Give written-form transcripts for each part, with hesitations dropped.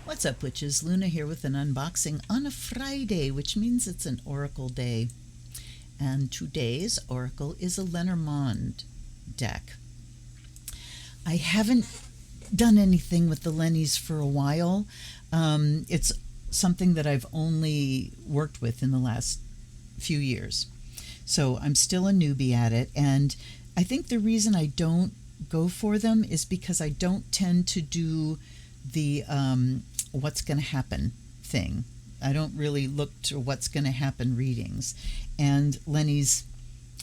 What's up, witches? Luna here with an unboxing on a Friday, which means it's an oracle day. And today's oracle is a Lenormand deck. I haven't done anything with the Lennies for a while. It's something that I've only worked with in the last few years. So I'm still a newbie at it. And I think the reason I don't go for them is because I don't tend to do the what's going to happen thing. I don't really look to what's going to happen readings, and Lennies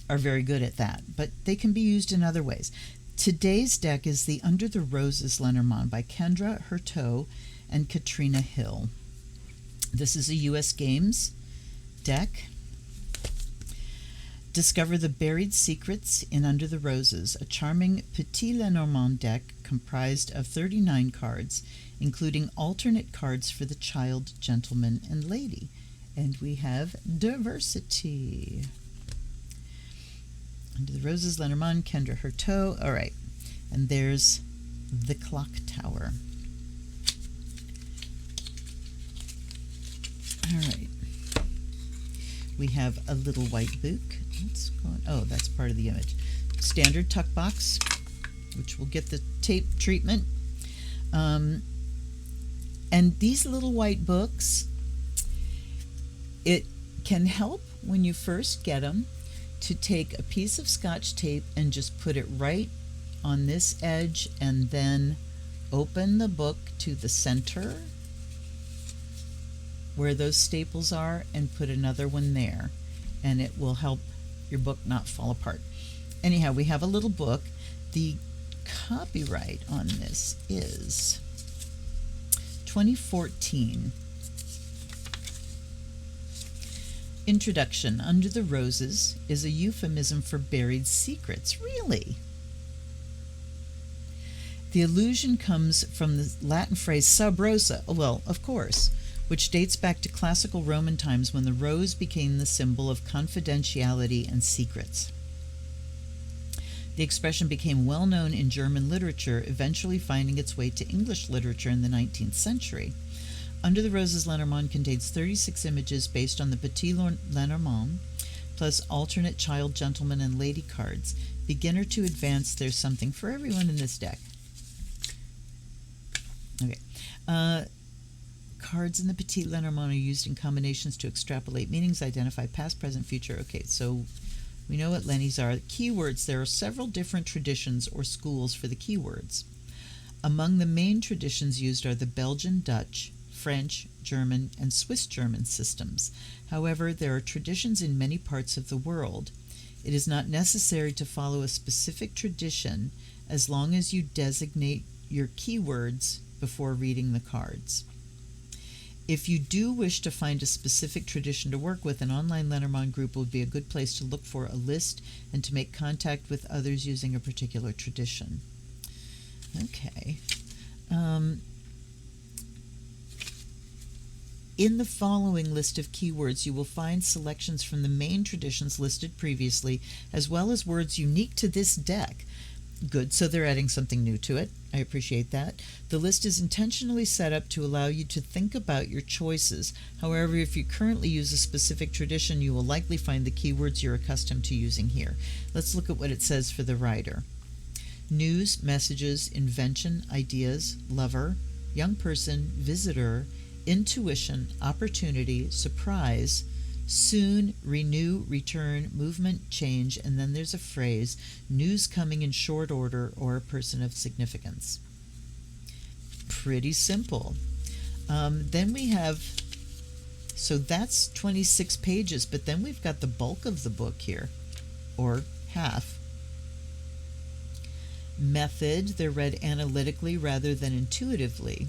are very good at that, but they can be used in other ways. Today's deck is the Under the Roses Lenormand by Kendra Hurteau and Katrina Hill. This is a US Games deck. Discover the buried secrets in Under the Roses, a charming Petit Lenormand deck comprised of 39 cards, including alternate cards for the child, gentleman, and lady. And we have diversity. Under the Roses, Lenormand, Kendra Hurteau. All right. And there's the Clock Tower. All right. We have a little white book. What's going on? Oh, that's part of the image. Standard tuck box, which will get the tape treatment. And these little white books, it can help when you first get them to take a piece of Scotch tape and just put it right on this edge and then open the book to the center where those staples are and put another one there, and it will help your book not fall apart. Anyhow, we have a little book. The copyright on this is 2014. Introduction. Under the Roses is a euphemism for buried secrets. Really? The allusion comes from the Latin phrase sub rosa, well, of course, which dates back to classical Roman times when the rose became the symbol of confidentiality and secrets. The expression became well known in German literature, eventually finding its way to English literature in the 19th century. Under the Roses Lenormand contains 36 images based on the Petit Lenormand, plus alternate child, gentleman, and lady cards. Beginner to advanced, there's something for everyone in this deck. Okay. Cards in the Petit Lenormand are used in combinations to extrapolate meanings, identify past, present, future. Okay, so we know what Lennies are. Keywords. There are several different traditions or schools for the keywords. Among the main traditions used are the Belgian Dutch, French, German, and Swiss German systems. However, there are traditions in many parts of the world. It is not necessary to follow a specific tradition as long as you designate your keywords before reading the cards. If you do wish to find a specific tradition to work with, an online Lenormand group would be a good place to look for a list and to make contact with others using a particular tradition. Okay. In the following list of keywords, you will find selections from the main traditions listed previously, as well as words unique to this deck. Good, so they're adding something new to it. I appreciate that. The list is intentionally set up to allow you to think about your choices. However, if you currently use a specific tradition, you will likely find the keywords you're accustomed to using here. Let's look at what it says for the writer. News, messages, invention, ideas, lover, young person, visitor, intuition, opportunity, surprise, soon, renew, return, movement, change, and then there's a phrase, news coming in short order or a person of significance. Pretty simple. Then we have, so that's 26 pages, but then we've got the bulk of the book here, or half. Method, they're read analytically rather than intuitively.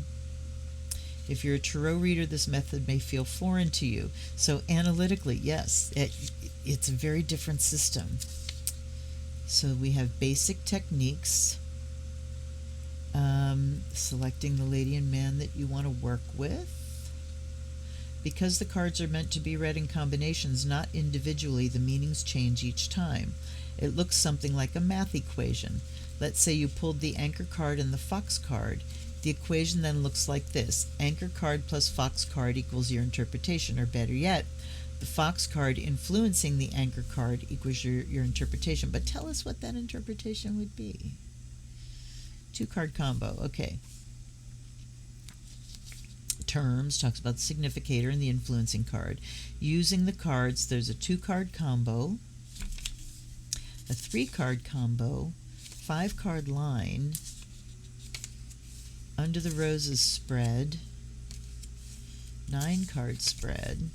If you're a tarot reader, this method may feel foreign to you. So analytically, yes, it's a very different system. So we have basic techniques, selecting the lady and man that you want to work with. Because the cards are meant to be read in combinations, not individually, the meanings change each time. It looks something like a math equation. Let's say you pulled the anchor card and the fox card. The equation then looks like this. Anchor card plus fox card equals your interpretation, or better yet, the fox card influencing the anchor card equals your interpretation. But tell us what that interpretation would be. 2-card combo. Okay. Terms talks about the significator and the influencing card. Using the cards, there's a 2-card combo, a 3-card combo, 5-card line, under the roses spread, 9-card spread,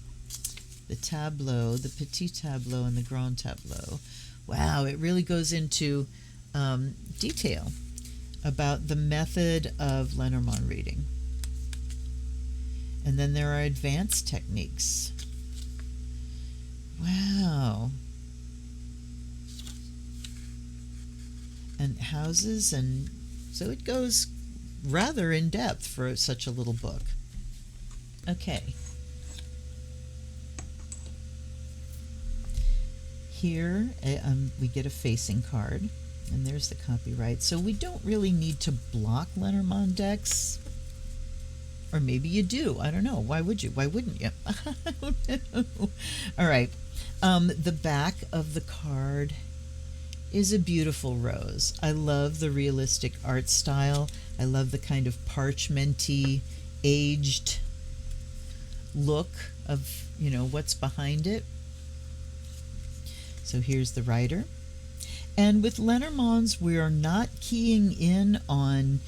the tableau, the petit tableau, and the grand tableau. Wow, it really goes into detail about the method of Lenormand reading. And then there are advanced techniques. Wow. And houses, and so it goes rather in depth for such a little book. Okay. Here we get a facing card, and there's the copyright. So we don't really need to block Lenormand decks. Or maybe you do. I don't know. Why would you? Why wouldn't you? I don't know. All right. The back of the card is a beautiful rose. I love the realistic art style. I love the kind of parchmenty, aged look of, you know, what's behind it. So here's the writer. And with Lenormands, we are not keying in on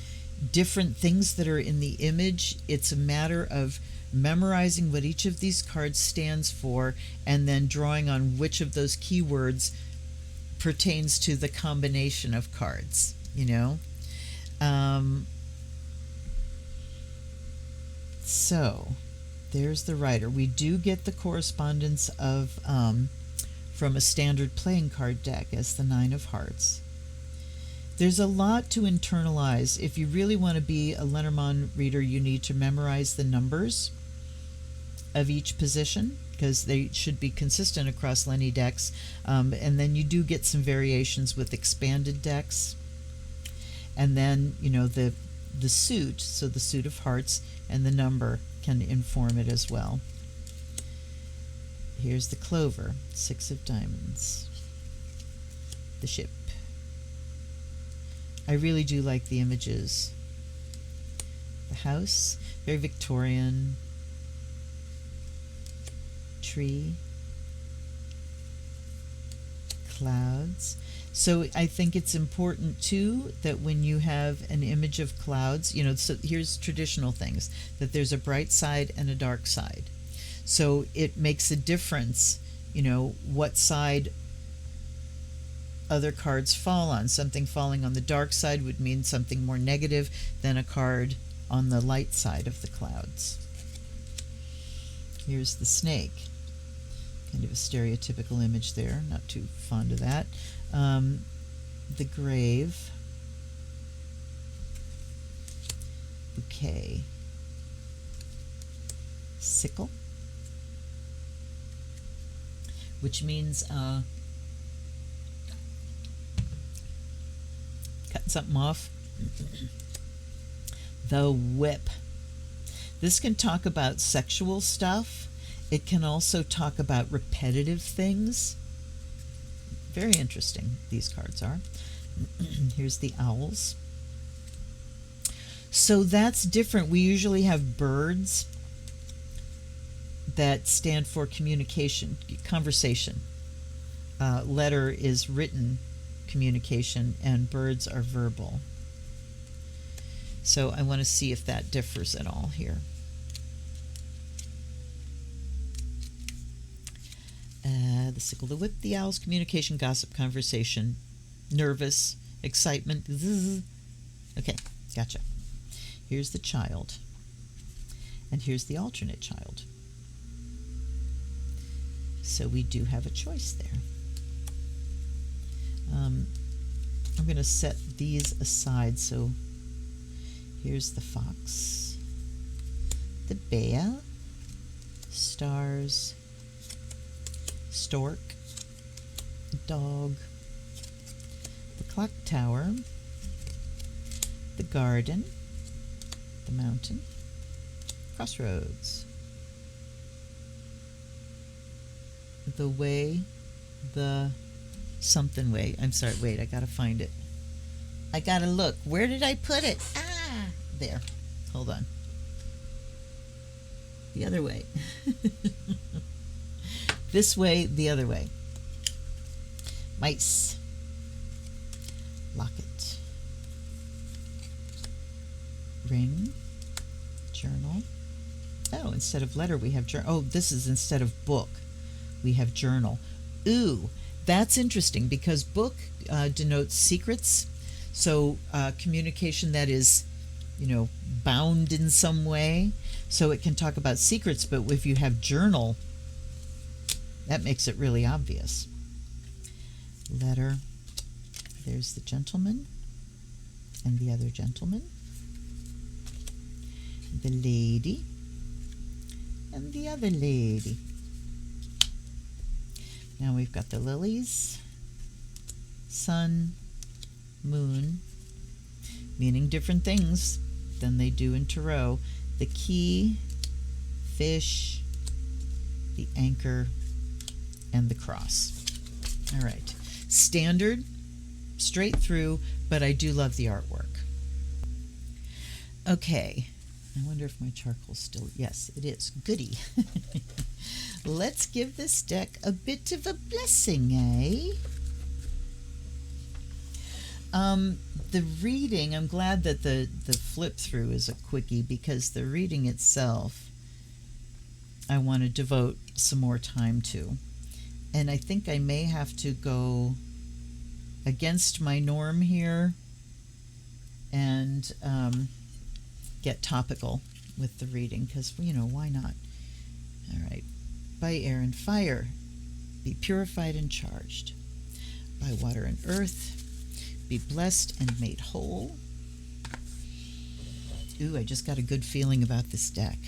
different things that are in the image. It's a matter of memorizing what each of these cards stands for and then drawing on which of those keywords pertains to the combination of cards, you know. So there's the writer. We do get the correspondence of from a standard playing card deck as the 9 of Hearts. There's a lot to internalize. If you really want to be a Lenormand reader, you need to memorize the numbers of each position, because they should be consistent across Lenny decks. And then you do get some variations with expanded decks. And then, you know, the suit, so the suit of hearts and the number can inform it as well. Here's the clover, 6 of diamonds, the ship. I really do like the images. The house, very Victorian. Tree. Clouds. So I think it's important too that when you have an image of clouds, you know, so here's traditional things, that there's a bright side and a dark side. So it makes a difference, you know, what side other cards fall on. Something falling on the dark side would mean something more negative than a card on the light side of the clouds. Here's the snake. Kind of a stereotypical image there. Not too fond of that. The grave. Bouquet. Sickle. Which means cutting something off. The whip. This can talk about sexual stuff. It can also talk about repetitive things. Very interesting, these cards are. Here's the owls. So that's different. We usually have birds that stand for communication, conversation. Letter is written communication, and birds are verbal. So I want to see if that differs at all here. The sickle, the whip, the owls, communication, gossip, conversation, nervous, excitement. Zzz. Okay, gotcha. Here's the child. And here's the alternate child. So we do have a choice there. I'm going to set these aside. So here's the fox, the bear, stars, stork, dog, the clock tower, the garden, mountain, crossroads, the way, the something way. I'm sorry, wait, I gotta find it. I gotta look. Where did I put it? Ah, there. Hold on. The other way. This way, the other way. Mice. Locket. Ring. Journal. Oh, instead of letter, we have journal. Oh, this is instead of book, we have journal. Ooh, that's interesting because book denotes secrets. So communication that is, bound in some way. So it can talk about secrets, but if you have journal, that makes it really obvious. Letter. There's the gentleman and the other gentleman. The lady and the other lady. Now we've got the lilies, sun, moon, meaning different things than they do in tarot. The key, fish, the anchor, and the cross. All right. Standard, straight through, but I do love the artwork. Okay. I wonder if my charcoal's still... Yes, it is. Goody. Let's give this deck a bit of a blessing, eh? The reading, I'm glad that the flip through is a quickie because the reading itself I want to devote some more time to. And I think I may have to go against my norm here and get topical with the reading because, why not? All right. By air and fire, be purified and charged. By water and earth, be blessed and made whole. Ooh, I just got a good feeling about this deck.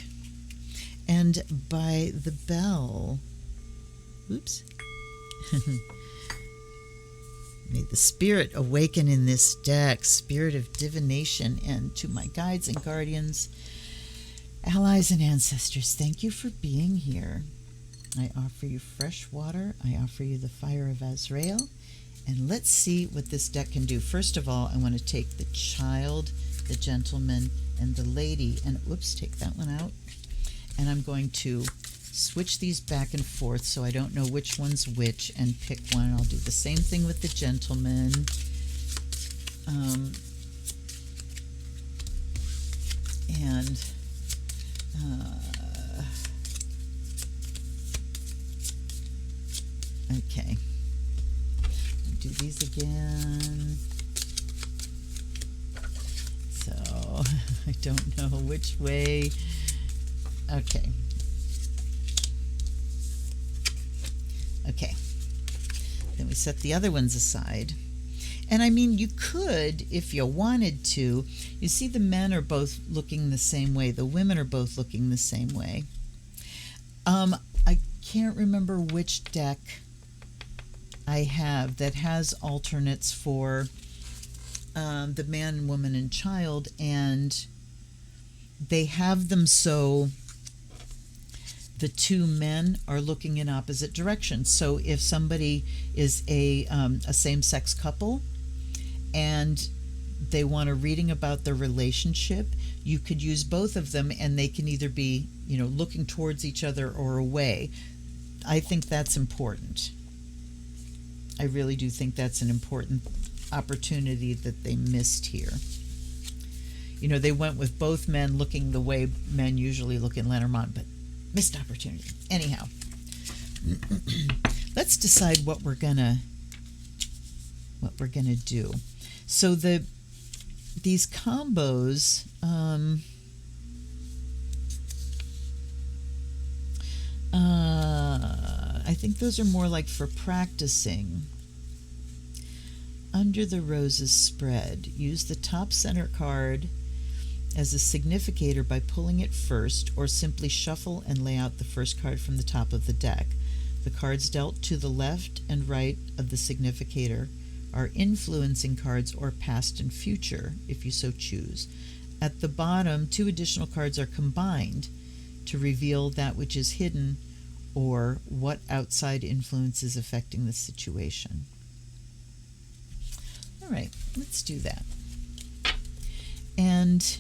And by the bell, oops. May the spirit awaken in this deck, spirit of divination, and to my guides and guardians, allies and ancestors, thank you for being here. I offer you fresh water. I offer you the fire of Azrael. And let's see what this deck can do. First of all, I want to take the child, the gentleman, and the lady, and whoops, take that one out. And I'm going to switch these back and forth so I don't know which one's which and pick one. I'll do the same thing with the gentleman. Okay. Do these again. So I don't know which way. Okay. Okay. Then we set the other ones aside. And I mean, you could, if you wanted to, you see the men are both looking the same way. The women are both looking the same way. I can't remember which deck I have that has alternates for the man, woman, and child, and they have them so the two men are looking in opposite directions. So if somebody is a same-sex couple and they want a reading about their relationship, you could use both of them and they can either be, looking towards each other or away. I think that's important. I really do think that's an important opportunity that they missed here. They went with both men looking the way men usually look in Lenormand, but missed opportunity. Anyhow, let's decide what we're gonna do. So these combos, I think those are more like for practicing. Under the Roses spread, use the top center card as a significator by pulling it first, or simply shuffle and lay out the first card from the top of the deck. The cards dealt to the left and right of the significator are influencing cards or past and future, if you so choose. At the bottom, 2 additional cards are combined to reveal that which is hidden or what outside influence is affecting the situation. All right, let's do that. And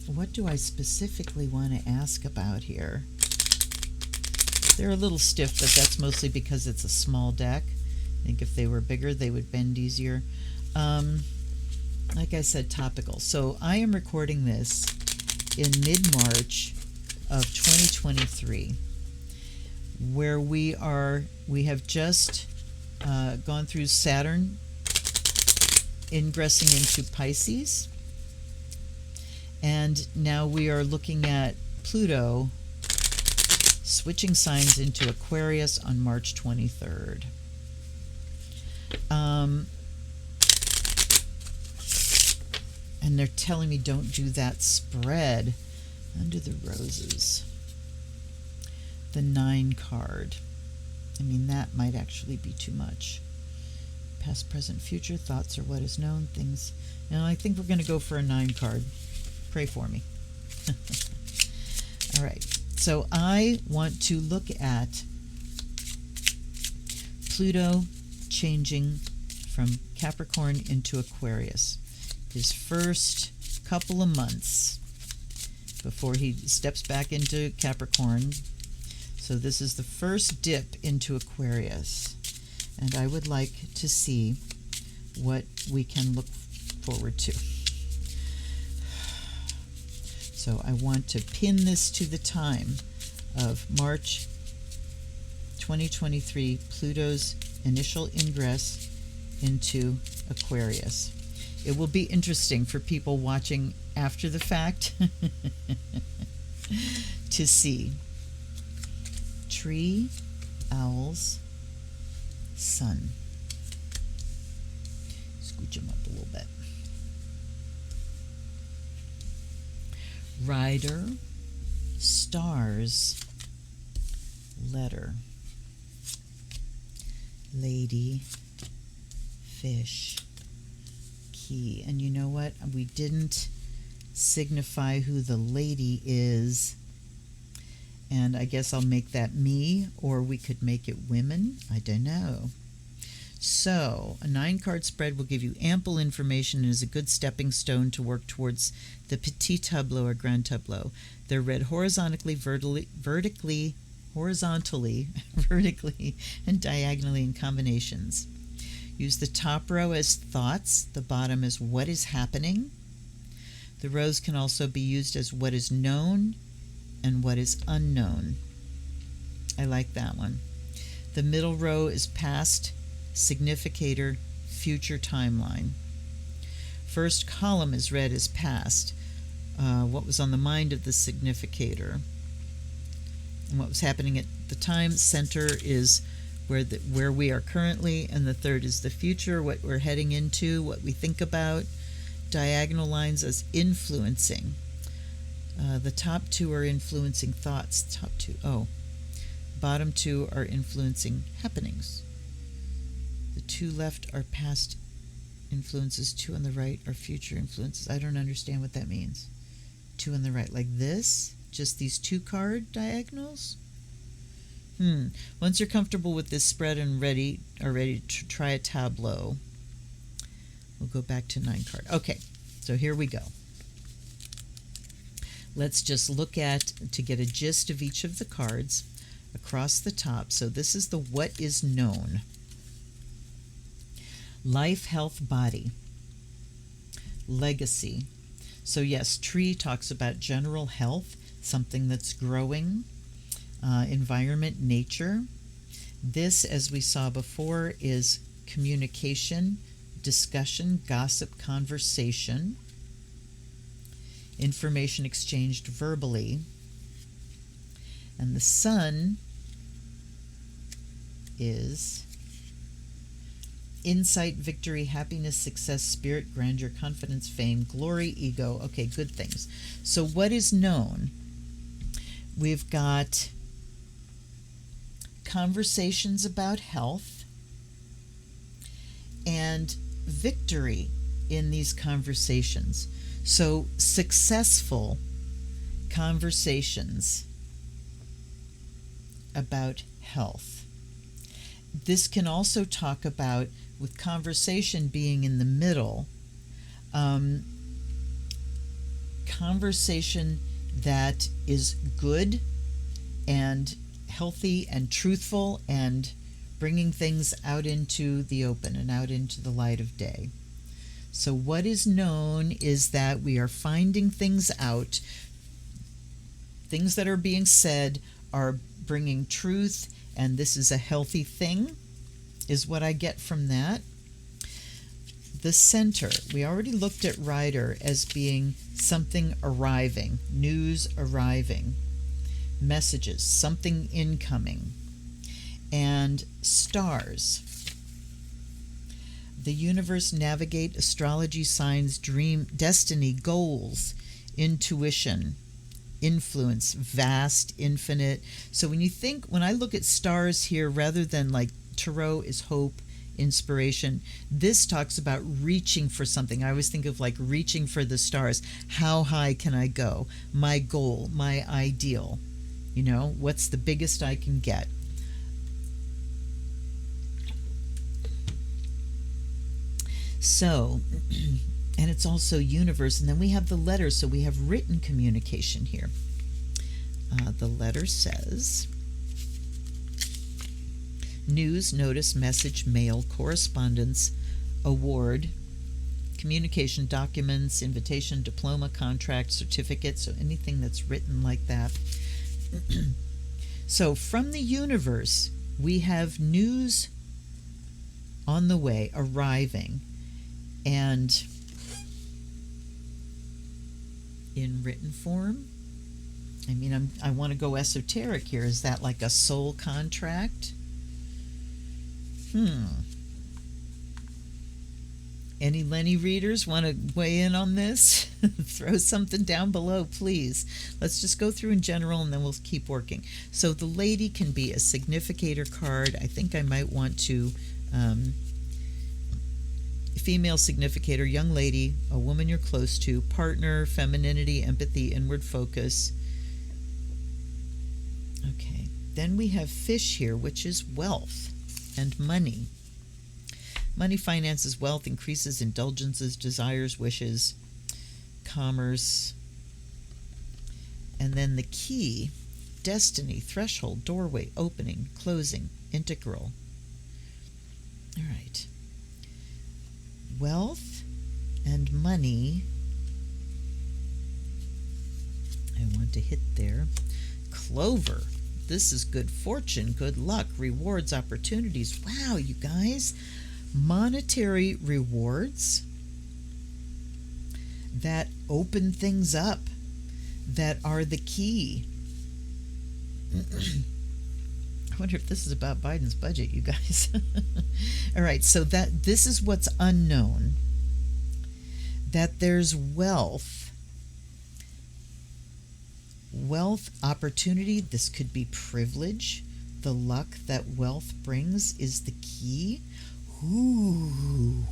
what do I specifically want to ask about here? They're a little stiff, but that's mostly because it's a small deck. I think if they were bigger, they would bend easier. Like I said, topical. So I am recording this in mid-March of 2023, where we have just gone through Saturn ingressing into Pisces, and now we are looking at Pluto switching signs into Aquarius on March 23rd. And they're telling me don't do that spread under the roses. The 9 card. I mean, that might actually be too much. Past, present, future, thoughts are what is known, things. And I think we're going to go for a 9 card. Pray for me. All right. So I want to look at Pluto changing from Capricorn into Aquarius. His first couple of months before he steps back into Capricorn. So this is the first dip into Aquarius. And I would like to see what we can look forward to. So I want to pin this to the time of March 2023, Pluto's initial ingress into Aquarius. It will be interesting for people watching after the fact to see tree, owls, sun. Scooch them up a little bit. Rider, stars, letter, lady, fish, key. And you know what? We didn't signify who the lady is. And I guess I'll make that me, or we could make it women. I don't know. So, a 9-card spread will give you ample information and is a good stepping stone to work towards the petit tableau or grand tableau. They're read horizontally, vertically, and diagonally in combinations. Use the top row as thoughts, the bottom as what is happening. The rows can also be used as what is known and what is unknown. I like that one. The middle row is past, significator, future timeline. First column is read as past, what was on the mind of the significator and what was happening at the time. Center is where we are currently, and the third is the future, what we're heading into, what we think about. Diagonal lines as influencing. The top 2 are influencing thoughts. Bottom 2 are influencing happenings. The 2 left are past influences, 2 on the right are future influences. I don't understand what that means. 2 on the right, like this? Just these 2-card diagonals? Once you're comfortable with this spread and ready to try a tableau, we'll go back to 9-card. Okay, so here we go. Let's just look at, to get a gist of each of the cards across the top. So this is the what is known. Life, health, body. Legacy. So yes, tree talks about general health, something that's growing. Environment, nature. This, as we saw before, is communication, discussion, gossip, conversation. Information exchanged verbally. And the sun is insight, victory, happiness, success, spirit, grandeur, confidence, fame, glory, ego. Okay, good things. So what is known? We've got conversations about health and victory in these conversations. So, successful conversations about health. This can also talk about, with conversation being in the middle, conversation that is good and healthy and truthful and bringing things out into the open and out into the light of day. So what is known is that we are finding things out. Things that are being said are bringing truth, and this is a healthy thing, is what I get from that. The center, we already looked at rider as being something arriving, news arriving, messages, something incoming, and stars. The universe, navigate, astrology, signs, dream, destiny, goals, intuition, influence, vast, infinite. So when I look at stars here, rather than like tarot is hope, inspiration, this talks about reaching for something. I always think of like reaching for the stars. How high can I go? My goal, my ideal. What's the biggest I can get? So, and it's also universe. And then we have the letters. So we have written communication here. The letter says news, notice, message, mail, correspondence, award, communication, documents, invitation, diploma, contract, certificate. So anything that's written like that. So from the universe, we have news on the way, arriving, and in written form. I mean, I want to go esoteric here. Is that like a soul contract? Any Lenny readers want to weigh in on this? Throw something down below, please. Let's just go through in general and then we'll keep working. So the lady can be a significator card. I think I might want to female significator, young lady, a woman you're close to, partner, femininity, empathy, inward focus. Okay, then we have fish here, which is wealth and money. Money, finances, wealth, increases, indulgences, desires, wishes, commerce. And then the key, destiny, threshold, doorway, opening, closing, integral. All right. Wealth and money. I want to hit there. Clover. This is good fortune, good luck, rewards, opportunities. Wow, you guys. Monetary rewards that open things up, that are the key. I wonder if this is about Biden's budget, you guys. All right, so this is what's unknown. That there's wealth, opportunity. This could be privilege. The luck that wealth brings is the key. Ooh.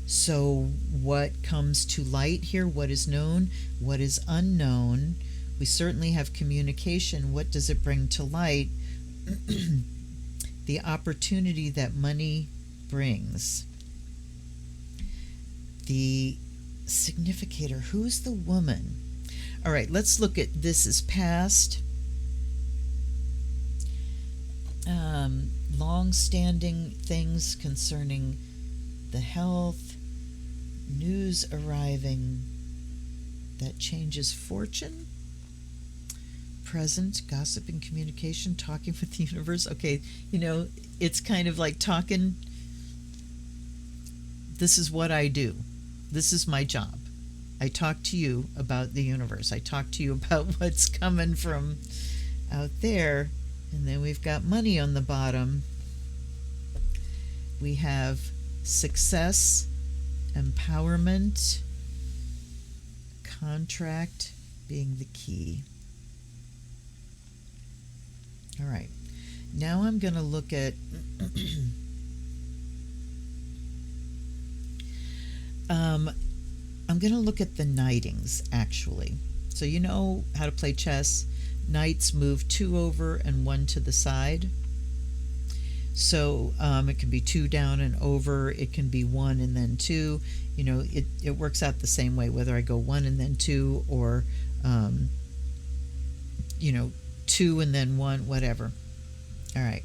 So what comes to light here? What is known? What is unknown? We certainly have communication. What does it bring to light? The opportunity that money brings. The significator. Who's the woman? All right, let's look at this as past. Long-standing things concerning the health, news arriving that changes fortune. Present, gossiping, communication, talking with the universe. Okay, it's kind of like talking. This is what I do. This is my job. I talk to you about the universe. I talk to you about what's coming from out there. And then we've got money on the bottom. We have success, empowerment, contract being the key. All right. Now I'm going to look at I'm going to look at the knightings, actually. So you know how to play chess. Knights move 2 over and 1 to the side. So it can be 2 down and over. It can be 1 and then 2. You know, it works out the same way, whether I go 1 and then 2 or, 2 and then 1, whatever. All right.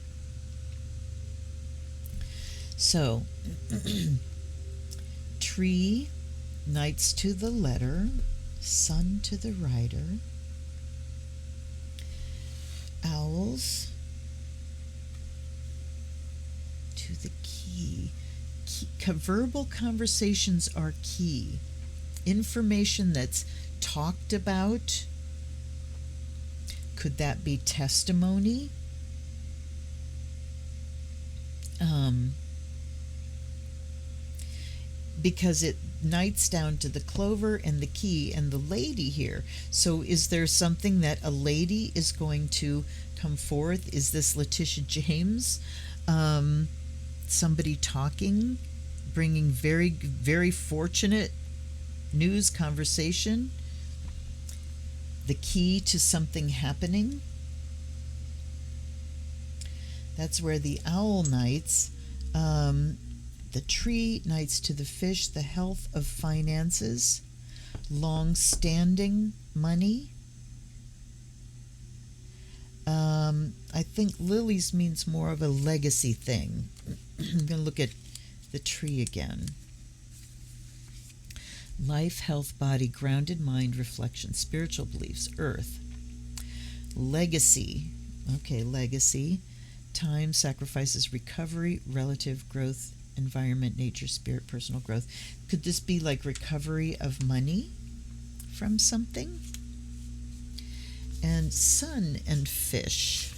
So, tree, knights to the letter, sun to the rider, owls to the key. Verbal conversations are key. Information that's talked about. Could that be testimony? Because it knights down to the clover and the key and the lady here. So is there something that a lady is going to come forth? Is this Letitia James? Somebody talking, bringing very, very fortunate news, conversation, the key to something happening. That's where the owl knights, the tree knights to the fish, the health of finances, long-standing money. I think lilies means more of a legacy thing. I'm going to look at the tree again. Life, health, body, grounded mind, reflection, spiritual beliefs, earth. Legacy. Okay, legacy. Time, sacrifices, recovery, relative growth, environment, nature, spirit, personal growth. Could this be like recovery of money from something? And sun and fish.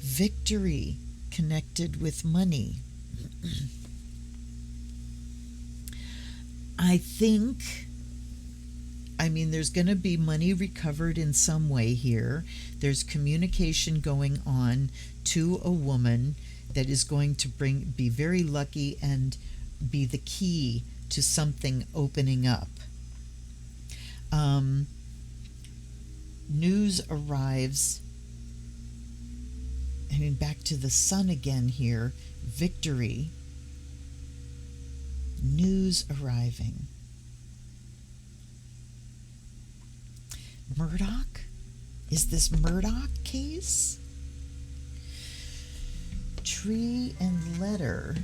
Victory connected with money. There's going to be money recovered in some way here. There's communication going on to a woman that is going to be very lucky and be the key to something opening up. News arrives. Back to the sun again here. Victory. News arriving. Murdoch? Is this Murdoch case? Tree and letter.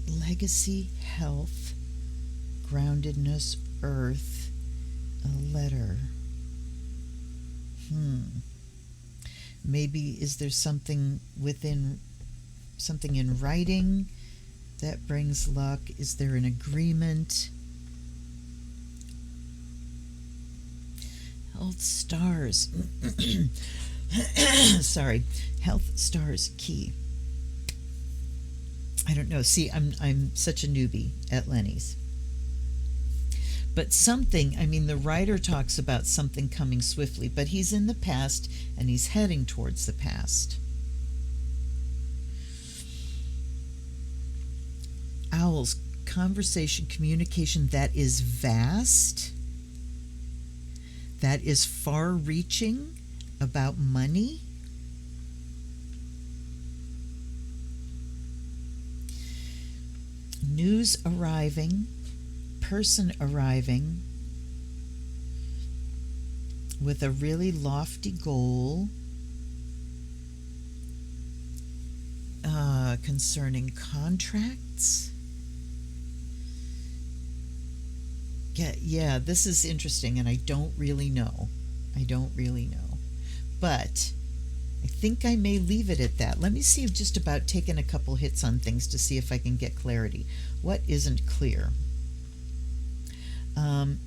Legacy, health, groundedness, earth, a letter. Maybe is there something in writing that brings luck? Is there an agreement? Health stars. Sorry. Health stars key. I don't know. See, I'm such a newbie at Lenny's. But something, the writer talks about something coming swiftly, but he's in the past and he's heading towards the past. Owls, conversation, communication that is vast, that is far-reaching, about money. News arriving, person arriving with a really lofty goal concerning contracts. Yeah, this is interesting, and I don't really know. But I think I may leave it at that. Let me see if just about taking a couple hits on things to see if I can get clarity. What isn't clear? I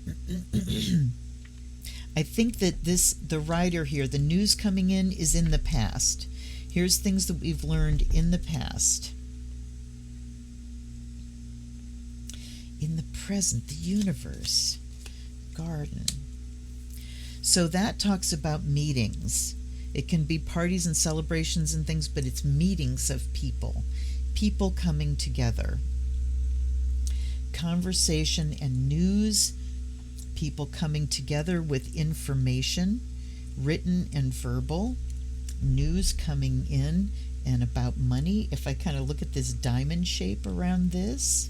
think that the writer here, the news coming in is in the past. Here's things that we've learned in the past. In the present, the universe, garden. So that talks about meetings. It can be parties and celebrations and things, but it's meetings of people. people coming together. Conversation and news, people coming together with information, written and verbal, news coming in, and about money. If I kind of look at this diamond shape around this,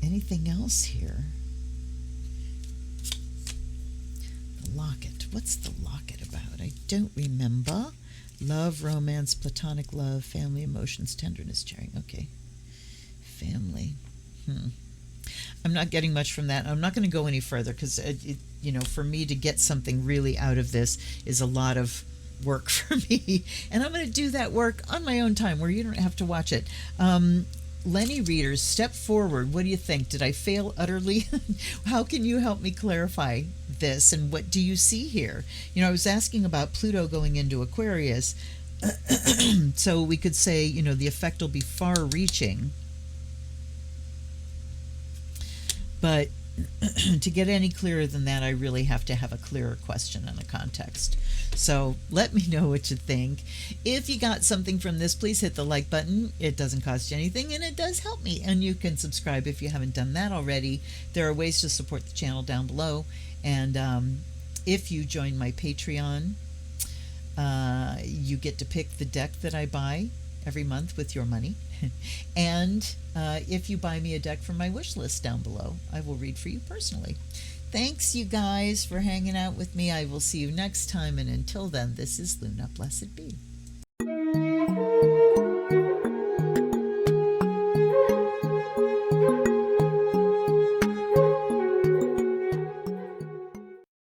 anything else here? The locket. What's the locket about? I don't remember. Love, romance, platonic love, family, emotions, tenderness, sharing. Okay. Family. I'm not getting much from that. I'm not going to go any further because, for me to get something really out of this is a lot of work for me. And I'm going to do that work on my own time where you don't have to watch it. Lenny readers, step forward. What do you think? Did I fail utterly? How can you help me clarify this? And what do you see here? I was asking about Pluto going into Aquarius. So we could say, the effect will be far reaching. But to get any clearer than that, I really have to have a clearer question and a context. So let me know what you think. If you got something from this, please hit the like button. It doesn't cost you anything, and it does help me. And you can subscribe if you haven't done that already. There are ways to support the channel down below. And if you join my Patreon, you get to pick the deck that I buy every month with your money. And if you buy me a deck from my wish list down below, I will read for you personally. Thanks, you guys, for hanging out with me. I will see you next time, and until then, this is Luna. Blessed be.